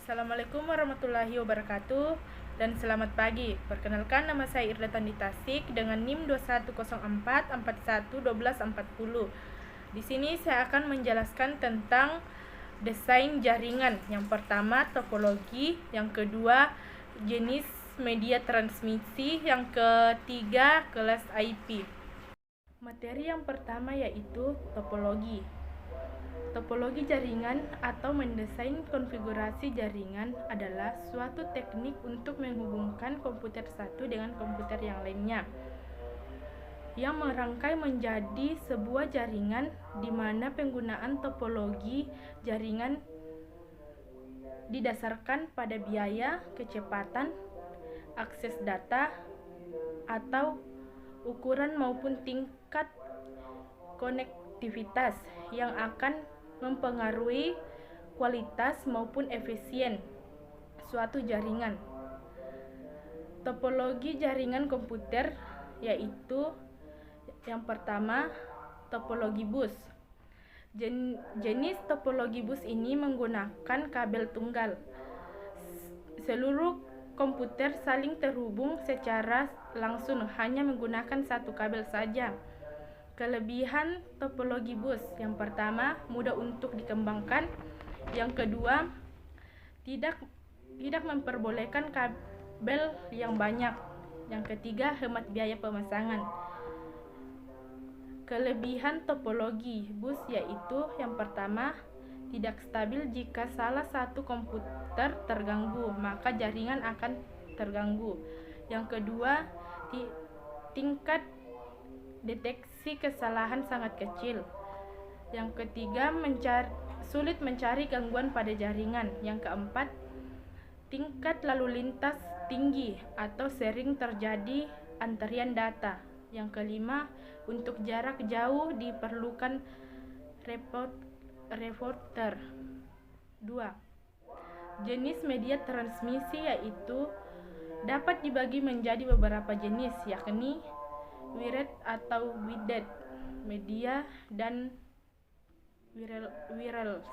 Assalamualaikum warahmatullahi wabarakatuh dan selamat pagi. Perkenalkan, nama saya Irda Tandi Tasik dengan NIM 2104411240. Di sini saya akan menjelaskan tentang desain jaringan. Yang pertama, topologi, yang kedua, jenis media transmisi, yang ketiga, kelas IP. Materi yang pertama yaitu topologi. Topologi jaringan atau mendesain konfigurasi jaringan adalah suatu teknik untuk menghubungkan komputer satu dengan komputer yang lainnya, yang merangkai menjadi sebuah jaringan di mana penggunaan topologi jaringan didasarkan pada biaya, kecepatan, akses data, atau ukuran maupun tingkat konektivitas yang akan mempengaruhi kualitas maupun efisien suatu jaringan. Topologi jaringan komputer yaitu yang pertama, topologi bus. Jenis topologi bus ini menggunakan kabel tunggal. Seluruh komputer saling terhubung secara langsung hanya menggunakan satu kabel saja. Kelebihan topologi bus: yang pertama, mudah untuk dikembangkan. Yang kedua, tidak memperbolehkan kabel yang banyak. Yang ketiga, hemat biaya pemasangan. Kelebihan topologi bus yaitu yang pertama, tidak stabil. Jika salah satu komputer terganggu, maka jaringan akan terganggu. Yang kedua, tingkat deteksi kesalahan sangat kecil. Yang ketiga, sulit mencari gangguan pada jaringan. Yang keempat, tingkat lalu lintas tinggi atau sering terjadi antrian data. Yang kelima, untuk jarak jauh diperlukan reporter. 2. Jenis media transmisi yaitu dapat dibagi menjadi beberapa jenis, yakni wired atau widget media dan wireless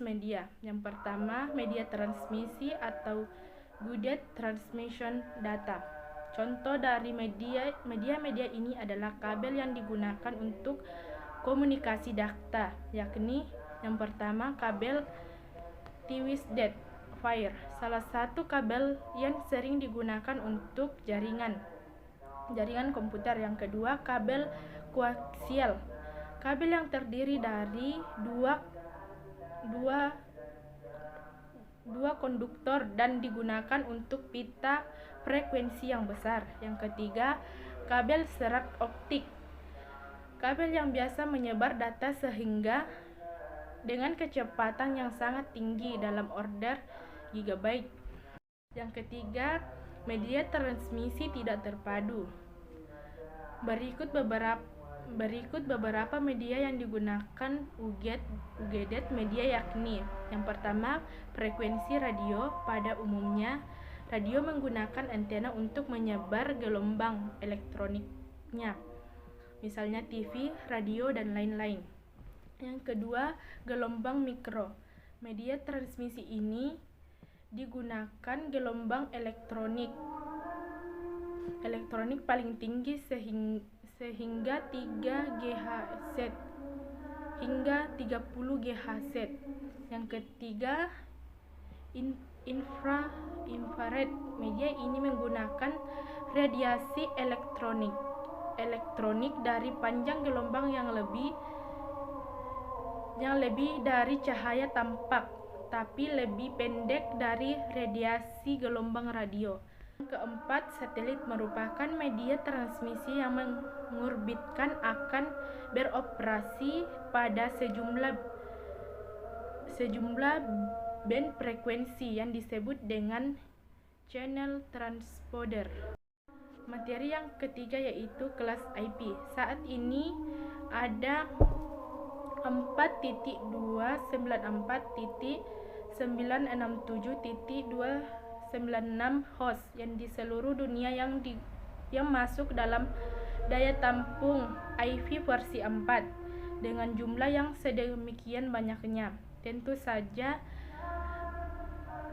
media. Yang pertama, media transmisi atau guided transmission data. Contoh dari media ini adalah kabel yang digunakan untuk komunikasi data, yakni yang pertama, kabel twisted pair, salah satu kabel yang sering digunakan untuk jaringan komputer. Yang kedua, kabel koaksial, kabel yang terdiri dari dua konduktor dan digunakan untuk pita frekuensi yang besar. Yang ketiga, kabel serat optik, kabel yang biasa menyebar data sehingga dengan kecepatan yang sangat tinggi dalam order gigabyte. Yang ketiga, media transmisi tidak terpadu. Berikut beberapa media yang digunakan UGD media, yakni yang pertama, frekuensi radio. Pada umumnya, radio menggunakan antena untuk menyebar gelombang elektroniknya, misalnya TV, radio, dan lain-lain. Yang kedua, gelombang mikro. Media transmisi ini digunakan gelombang elektronik paling tinggi sehingga 3 GHz hingga 30 GHz. Yang ketiga, infrared. Media ini menggunakan radiasi elektronik dari panjang gelombang yang lebih dari cahaya tampak, tapi lebih pendek dari radiasi gelombang radio. Yang keempat, satelit merupakan media transmisi yang mengorbitkan akan beroperasi pada sejumlah band frekuensi yang disebut dengan channel transponder. Materi yang ketiga yaitu kelas IP. Saat ini ada 4.264.967.296 host yang di seluruh dunia yang masuk dalam daya tampung IP versi 4 dengan jumlah yang sedemikian banyaknya. Tentu saja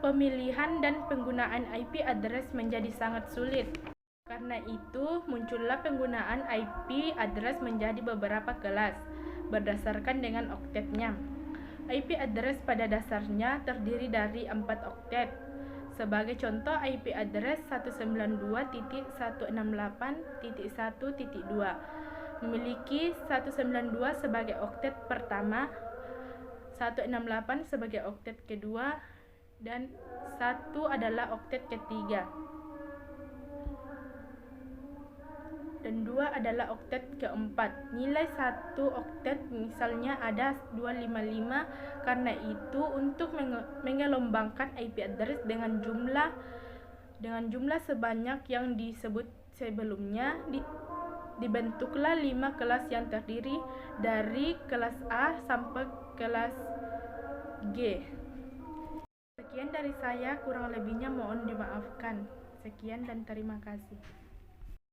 pemilihan dan penggunaan IP address menjadi sangat sulit. Karena itu, muncullah penggunaan IP address menjadi beberapa kelas berdasarkan dengan oktetnya. IP address pada dasarnya terdiri dari 4 oktet. Sebagai contoh, IP address 192.168.1.2 memiliki 192 sebagai oktet pertama, 168 sebagai oktet kedua, dan 1 adalah oktet ketiga, dan 2 adalah oktet keempat. Nilai satu oktet misalnya ada 255, karena itu untuk menggelombangkan IP address dengan jumlah sebanyak yang disebut sebelumnya, dibentuklah 5 kelas yang terdiri dari kelas A sampai kelas G. Sekian dari saya, kurang lebihnya mohon dimaafkan. Sekian dan terima kasih.